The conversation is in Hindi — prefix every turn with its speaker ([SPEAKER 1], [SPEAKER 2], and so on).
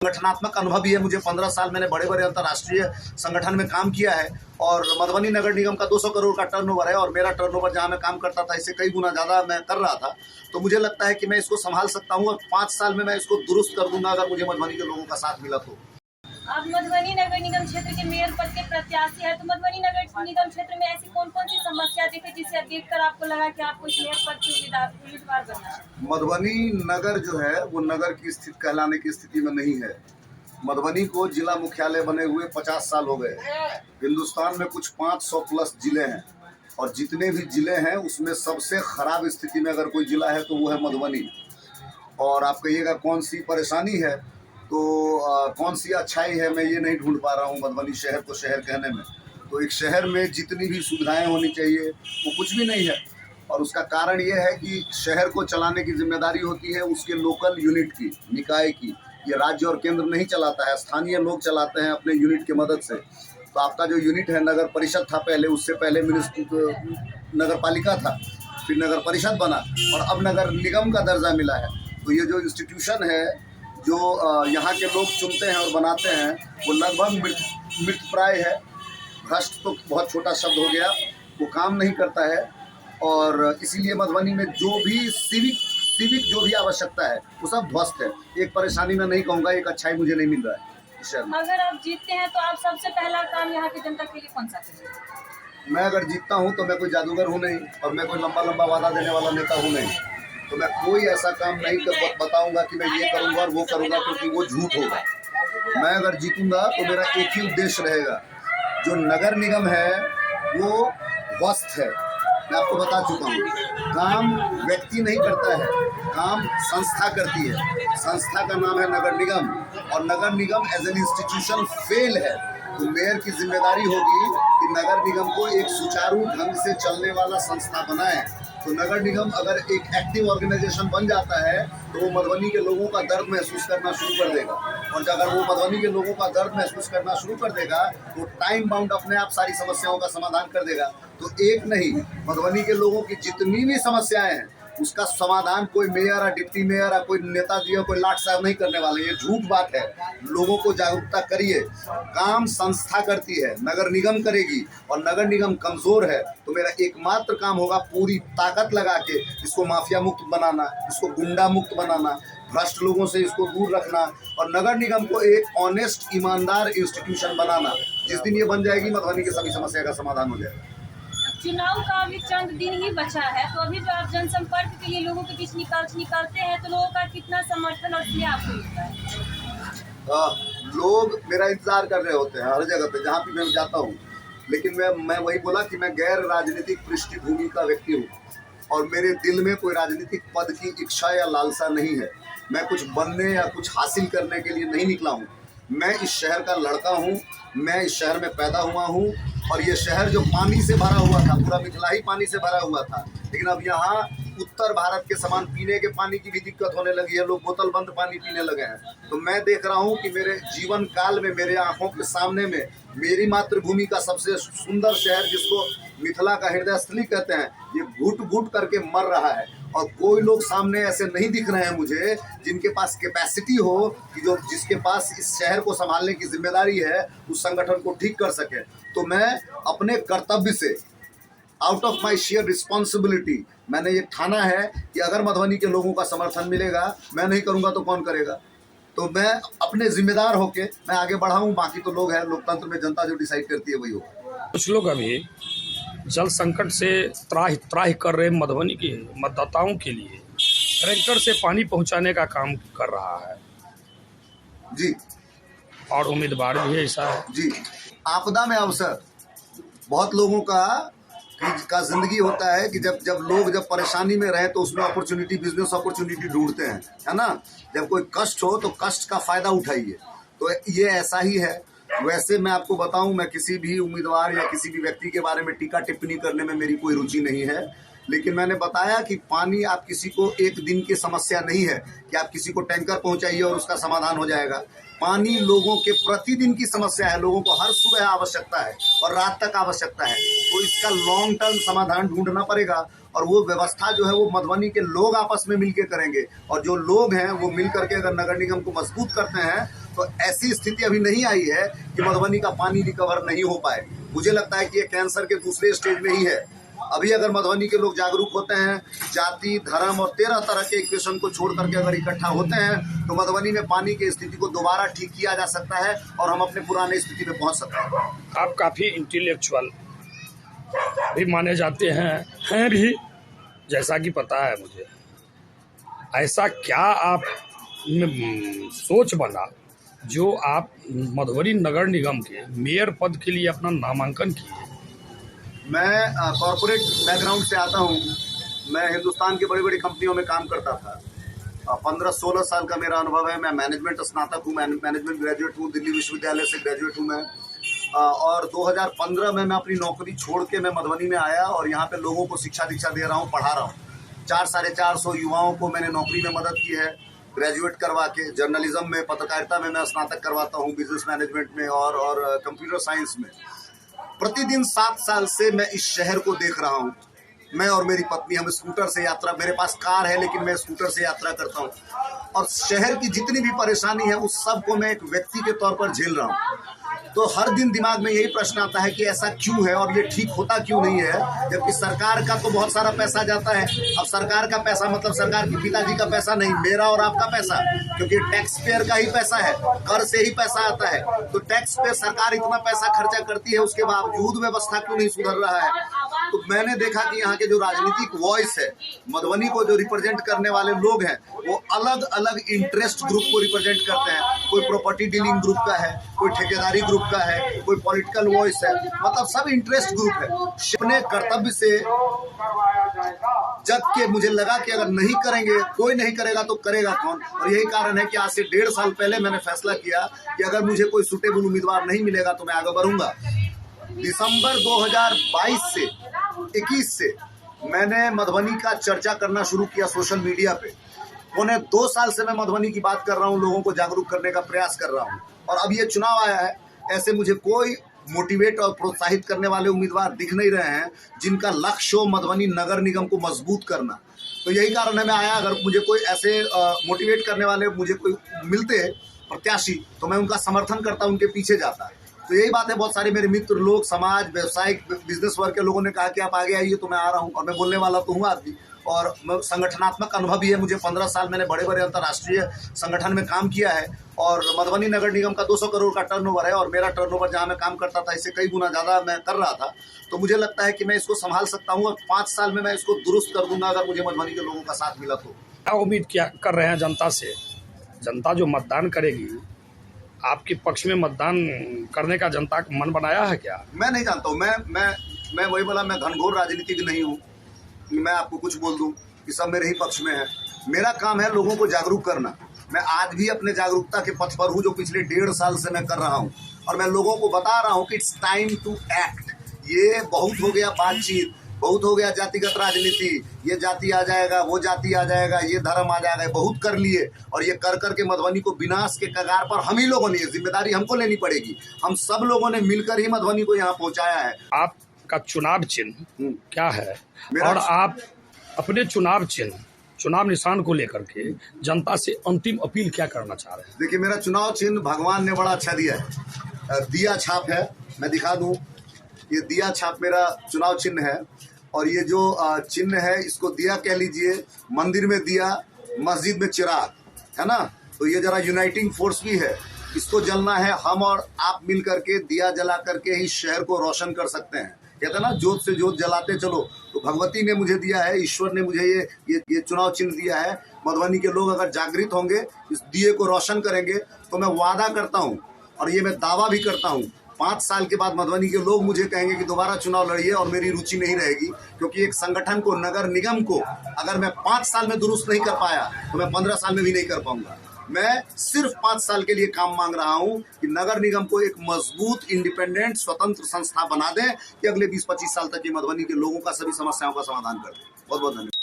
[SPEAKER 1] संगठनात्मक अनुभव भी है मुझे। 15 साल मैंने बड़े बड़े अंतर्राष्ट्रीय संगठन में काम किया है और मधुबनी नगर निगम का 200 करोड़ का टर्नओवर है और मेरा टर्नओवर जहां मैं काम करता था इससे कई गुना ज़्यादा मैं कर रहा था। तो मुझे लगता है कि मैं इसको संभाल सकता हूं और 5 साल में मैं इसको दुरुस्त कर दूंगा अगर मुझे मधुबनी के लोगों का साथ मिला तो।
[SPEAKER 2] आप मधुबनी नगर निगम क्षेत्र के मेयर पद के प्रत्याशी है, तो मधुबनी नगर निगम क्षेत्र में ऐसी कौन कौन सी समस्या दिखे जिसे देखकर आपको लगा कि आपको इस मेयर पद के उम्मीदवार बनना है?
[SPEAKER 1] मधुबनी नगर जो है वो नगर की स्थिति कहलाने की स्थिति में नहीं है। मधुबनी को जिला मुख्यालय बने हुए 50 साल हो गए। हिंदुस्तान में कुछ 500 प्लस जिले हैं और जितने भी जिले हैं उसमें सबसे खराब स्थिति में अगर कोई जिला है तो वो है मधुबनी। और आप कहिएगा कौन सी परेशानी है तो कौन सी अच्छाई है, मैं ये नहीं ढूंढ पा रहा हूँ मधुबनी शहर को शहर कहने में। तो एक शहर में जितनी भी सुविधाएं होनी चाहिए वो कुछ भी नहीं है और उसका कारण ये है कि शहर को चलाने की जिम्मेदारी होती है उसके लोकल यूनिट की, निकाय की। ये राज्य और केंद्र नहीं चलाता है, स्थानीय लोग चलाते हैं अपने यूनिट की मदद से। तो आपका जो यूनिट है नगर परिषद था पहले, उससे पहले नगर पालिका था, फिर नगर परिषद बना और अब नगर निगम का दर्जा मिला है। तो ये जो इंस्टीट्यूशन है जो यहाँ के लोग चुनते हैं और बनाते हैं वो लगभग मृतप्राय है। भ्रष्ट तो बहुत छोटा शब्द हो गया, वो काम नहीं करता है और इसीलिए मधुबनी में जो भी सिविक जो भी आवश्यकता है वो सब ध्वस्त है। एक परेशानी मैं नहीं कहूँगा, एक अच्छाई मुझे नहीं मिल रहा है।
[SPEAKER 2] अगर आप जीतते हैं तो आप सबसे पहला काम यहाँ की जनता के लिए कौन सा करेंगे?
[SPEAKER 1] मैं अगर जीतता हूँ तो मैं कोई जादूगर हूँ नहीं और मैं कोई लंबा वादा देने वाला नेता हूँ नहीं। तो मैं कोई ऐसा काम नहीं बताऊंगा कि मैं ये करूँगा और वो करूँगा, क्योंकि वो झूठ होगा। मैं अगर जीतूंगा तो मेरा एक ही उद्देश्य रहेगा, जो नगर निगम है वो ध्वस्त है। मैं आपको बता चुका हूँ, काम व्यक्ति नहीं करता है, काम संस्था करती है। संस्था का नाम है नगर निगम और नगर निगम एज एन इंस्टीट्यूशन फेल है। तो मेयर की जिम्मेदारी होगी कि नगर निगम को एक सुचारू ढंग से चलने वाला संस्था बनाए। तो नगर निगम अगर एक एक्टिव ऑर्गेनाइजेशन बन जाता है तो वो मधुबनी के लोगों का दर्द महसूस करना शुरू कर देगा और अगर वो मधुबनी के लोगों का दर्द महसूस करना शुरू कर देगा तो टाइम बाउंड अपने आप सारी समस्याओं का समाधान कर देगा। तो एक नहीं, मधुबनी के लोगों की जितनी भी समस्याएं हैं उसका समाधान कोई मेयर या डिप्टी मेयर या कोई नेताजी या कोई लाट साहब नहीं करने वाले। ये झूठ बात है। लोगों को जागरूकता करिए। काम संस्था करती है, नगर निगम करेगी और नगर निगम कमजोर है तो मेरा एकमात्र काम होगा पूरी ताकत लगा के इसको माफिया मुक्त बनाना, इसको गुंडा मुक्त बनाना, भ्रष्ट लोगों से इसको दूर रखना और नगर निगम को एक ऑनेस्ट ईमानदार इंस्टीट्यूशन बनाना। जिस दिन ये बन जाएगी मधुबनी की सभी समस्या का समाधान हो जाएगा।
[SPEAKER 2] चुनाव का अभी चंद दिन ही बचा है, तो अभी जो आप जनसंपर्क के लिए लोगों के बीच निकलते हैं तो लोगों का कितना समर्थन और स्नेह आपको मिलता है?
[SPEAKER 1] लोग मेरा इंतजार कर रहे होते हैं हर जगह पे जहाँ भी मैं जाता हूँ। लेकिन मैं वही बोला कि मैं गैर राजनीतिक पृष्ठभूमि का व्यक्ति हूँ और मेरे दिल में कोई राजनीतिक पद की इच्छा या लालसा नहीं है। मैं कुछ बनने या कुछ हासिल करने के लिए नहीं निकला हूँ। मैं इस शहर का लड़का हूँ, मैं इस शहर में पैदा हुआ हूँ और ये शहर जो पानी से भरा हुआ था, पूरा मिथिला ही पानी से भरा हुआ था, लेकिन अब यहाँ उत्तर भारत के समान पीने के पानी की भी दिक्कत होने लगी है। लोग बोतल बंद पानी पीने लगे हैं। तो मैं देख रहा हूँ कि मेरे जीवन काल में मेरे आंखों के सामने में मेरी मातृभूमि का सबसे सुंदर शहर जिसको मिथिला का हृदय स्थली कहते हैं, ये घुट घुट करके मर रहा है और कोई लोग सामने ऐसे नहीं दिख रहे हैं मुझे जिनके पास कैपेसिटी हो कि जिसके पास इस शहर को संभालने की जिम्मेदारी है, उस संगठन को ठीक कर सके। तो मैं अपने कर्तव्य से, out of my share responsibility, मैंने ये ठाना है कि अगर मधुबनी के लोगों का समर्थन मिलेगा, मैं नहीं करूँगा तो कौन करेगा। तो मैं अपने जिम्मेदार होके मैं आगे बढ़ाऊँ, बाकी तो लोग हैं, लोकतंत्र में जनता जो डिसाइड करती है वही होगा।
[SPEAKER 3] कुछ लोग अभी जल संकट से त्राहि कर रहे मधुबनी के मतदाताओं के लिए ट्रैक्टर से पानी पहुंचाने का काम कर रहा है
[SPEAKER 1] जी,
[SPEAKER 3] और उम्मीदवार भी ऐसा है
[SPEAKER 1] जी। आपदा में अवसर बहुत लोगों का जिंदगी होता है कि जब लोग परेशानी में रहे तो उसमें अपॉर्चुनिटी, बिजनेस अपॉर्चुनिटी ढूंढते हैं, है ना। जब कोई कष्ट हो तो कष्ट का फायदा उठाइए। तो ये ऐसा ही है। वैसे मैं आपको बताऊं, मैं किसी भी उम्मीदवार या किसी भी व्यक्ति के बारे में टीका टिप्पणी करने में मेरी कोई रुचि नहीं है, लेकिन मैंने बताया कि पानी आप किसी को एक दिन की समस्या नहीं है कि आप किसी को टैंकर पहुंचाइए और उसका समाधान हो जाएगा। पानी लोगों के प्रतिदिन की समस्या है, लोगों को हर सुबह आवश्यकता है और रात तक आवश्यकता है। तो इसका लॉन्ग टर्म समाधान ढूंढना पड़ेगा और वो व्यवस्था जो है वो मधुबनी के लोग आपस में मिलकर करेंगे और जो लोग हैं वो मिल करके अगर नगर निगम को मजबूत करते हैं तो ऐसी स्थिति अभी नहीं आई है कि मधुबनी का पानी रिकवर नहीं हो पाए। मुझे लगता है कि ये कैंसर के दूसरे स्टेज में ही है। अभी अगर मधुबनी के लोग जागरूक होते हैं, जाति धर्म और 13 तरह के इक्वेशन को छोड़ करके अगर इकट्ठा होते हैं, तो मधुबनी में पानी की स्थिति को दोबारा ठीक किया जा सकता है और हम अपने पुराने स्थिति में पहुंच सकते हैं।
[SPEAKER 3] आप काफ़ी इंटेलेक्चुअल भी माने जाते हैं भी, जैसा कि पता है मुझे। ऐसा क्या आप में सोच बना जो आप मधुबनी नगर निगम के मेयर पद के लिए अपना नामांकन किए?
[SPEAKER 1] मैं कॉरपोरेट बैकग्राउंड से आता हूँ। मैं हिंदुस्तान की बड़ी बड़ी कंपनियों में काम करता था। 15-16 साल का मेरा अनुभव है। मैं मैनेजमेंट स्नातक हूँ, मैनेजमेंट ग्रेजुएट हूँ, दिल्ली विश्वविद्यालय से ग्रेजुएट हूँ मैं। और 2015 में मैं अपनी नौकरी छोड़ के मैं मधुबनी में आया और यहाँ पे लोगों को शिक्षा दीक्षा दे रहा हूँ, पढ़ा रहा हूँ। 400-450 युवाओं को मैंने नौकरी में मदद की है, ग्रेजुएट करवा के। जर्नलिज्म में, पत्रकारिता में मैं स्नातक करवाता हूँ, बिजनेस मैनेजमेंट में और कंप्यूटर साइंस में। प्रतिदिन 7 साल से मैं इस शहर को देख रहा हूँ। मैं और मेरी पत्नी हम स्कूटर से यात्रा, मेरे पास कार है लेकिन मैं स्कूटर से यात्रा करता हूँ और शहर की जितनी भी परेशानी है उस सब को मैं एक व्यक्ति के तौर पर झेल रहा हूँ। तो हर दिन दिमाग में यही प्रश्न आता है कि ऐसा क्यों है और ये ठीक होता क्यों नहीं है, जबकि सरकार का तो बहुत सारा पैसा जाता है। अब सरकार का पैसा मतलब सरकार के पिताजी का पैसा नहीं, मेरा और आपका पैसा, क्योंकि टैक्स पेयर का ही पैसा है, कर से ही पैसा आता है। तो टैक्स पे सरकार इतना पैसा खर्चा करती है, उसके बावजूद व्यवस्था क्यों नहीं सुधर रहा है। तो मैंने देखा कि यहाँ के जो राजनीतिक वॉइस है, मधुबनी को जो रिप्रेजेंट करने वाले लोग हैं, वो अलग अलग इंटरेस्ट ग्रुप को रिप्रेजेंट करते हैं। कोई प्रॉपर्टी डीलिंग ग्रुप का है, कोई ठेकेदारी ग्रुप का है, कोई पॉलिटिकल वॉइस है, मतलब सब इंटरेस्ट ग्रुप है। अपने कर्तव्य से जग के मुझे लगा कि अगर नहीं करेंगे, कोई नहीं करेगा तो करेगा कौन। और यही कारण है कि आज से 1.5 साल पहले मैंने फैसला किया कि अगर मुझे कोई सुटेबल उम्मीदवार नहीं मिलेगा तो मैं आगे बढ़ूंगा। दिसंबर 2022 से 21 से मैंने मधुबनी का चर्चा करना शुरू किया सोशल मीडिया पे। 2 साल से मैं मधुबनी की बात कर रहा हूँ, लोगों को जागरूक करने का प्रयास कर रहा हूँ। और अब ये चुनाव आया है, ऐसे मुझे कोई मोटिवेट और प्रोत्साहित करने वाले उम्मीदवार दिख नहीं रहे हैं जिनका लक्ष्य हो मधुबनी नगर निगम को मजबूत करना। तो यही कारण है मैं आया। अगर मुझे कोई ऐसे मोटिवेट करने वाले मुझे कोई मिलते प्रत्याशी तो मैं उनका समर्थन करता, उनके पीछे जाता। तो यही बात है। बहुत सारे मेरे मित्र लोग, समाज, व्यवसायिक, बिजनेस वर्ग के लोगों ने कहा कि आप आगे आइए, तो मैं आ रहा हूँ। और मैं बोलने वाला तो हूँ आदमी, और संगठनात्मक अनुभव भी है मुझे। 15 साल मैंने बड़े बड़े अंतर्राष्ट्रीय संगठन में काम किया है और मधुबनी नगर निगम का 200 करोड़ का टर्नओवर है और मेरा टर्नओवर जहाँ मैं काम करता था इससे कई गुना ज़्यादा मैं कर रहा था। तो मुझे लगता है कि मैं इसको संभाल सकता हूँ और 5 साल में मैं इसको दुरुस्त कर दूंगा अगर मुझे मधुबनी के लोगों का साथ मिला तो।
[SPEAKER 3] क्या उम्मीद क्या कर रहे हैं जनता से? जनता जो मतदान करेगी, आपके पक्ष में मतदान करने का जनता का मन बनाया है क्या?
[SPEAKER 1] मैं नहीं जानता हूँ। मैं वही बोला, मैं घनघोर राजनीतिक नहीं हूँ। मैं आपको कुछ बोल दूँ कि सब मेरे ही पक्ष में है। मेरा काम है लोगों को जागरूक करना। मैं आज भी अपने जागरूकता के पथ पर हूँ जो पिछले 1.5 साल से मैं कर रहा हूँ और मैं लोगों को बता रहा हूँ कि इट्स टाइम टू एक्ट। ये बहुत हो गया बातचीत, बहुत हो गया जातिगत राजनीति, ये जाति आ जाएगा, वो जाति आ जाएगा, ये धर्म आ जाएगा, बहुत कर लिए। और ये कर करके मधुबनी को विनाश के कगार पर हम ही लोगों ने, जिम्मेदारी हमको लेनी पड़ेगी। हम सब लोगों ने मिलकर ही मधुबनी को यहाँ पहुँचाया है।
[SPEAKER 3] आपका चुनाव चिन्ह क्या है
[SPEAKER 1] मेरा
[SPEAKER 3] और आप अपने चुनाव चिन्ह, चुनाव निशान को लेकर के जनता से अंतिम अपील क्या करना चाह रहे हैं?
[SPEAKER 1] देखिए, मेरा चुनाव चिन्ह भगवान ने बड़ा अच्छा दिया है। दिया छाप है, मैं दिखा दूं। ये दिया छाप मेरा चुनाव चिन्ह है और ये जो चिन्ह है इसको दिया कह लीजिए, मंदिर में दिया, मस्जिद में चिराग, है ना। तो ये जरा यूनाइटिंग फोर्स भी है, इसको जलना है। हम और आप मिल करके दिया जला करके ही शहर को रोशन कर सकते हैं। कहते हैं ना, जोत से जोत जलाते चलो। तो भगवती ने मुझे दिया है, ईश्वर ने मुझे ये चुनाव चिन्ह दिया है। मधुबनी के लोग अगर जागृत होंगे, इस दिए को रोशन करेंगे, तो मैं वादा करता हूँ और ये मैं दावा भी करता हूँ, 5 साल के बाद मधुबनी के लोग मुझे कहेंगे कि दोबारा चुनाव लड़िए और मेरी रुचि नहीं रहेगी। क्योंकि एक संगठन को, नगर निगम को अगर मैं 5 साल में दुरुस्त नहीं कर पाया तो मैं 15 साल में भी नहीं कर पाऊंगा। मैं सिर्फ 5 साल के लिए काम मांग रहा हूं कि नगर निगम को एक मजबूत, इंडिपेंडेंट, स्वतंत्र संस्था बना दें कि अगले 20-25 साल तक ये मधुबनी के लोगों का सभी समस्याओं का समाधान कर दें। बहुत बहुत धन्यवाद।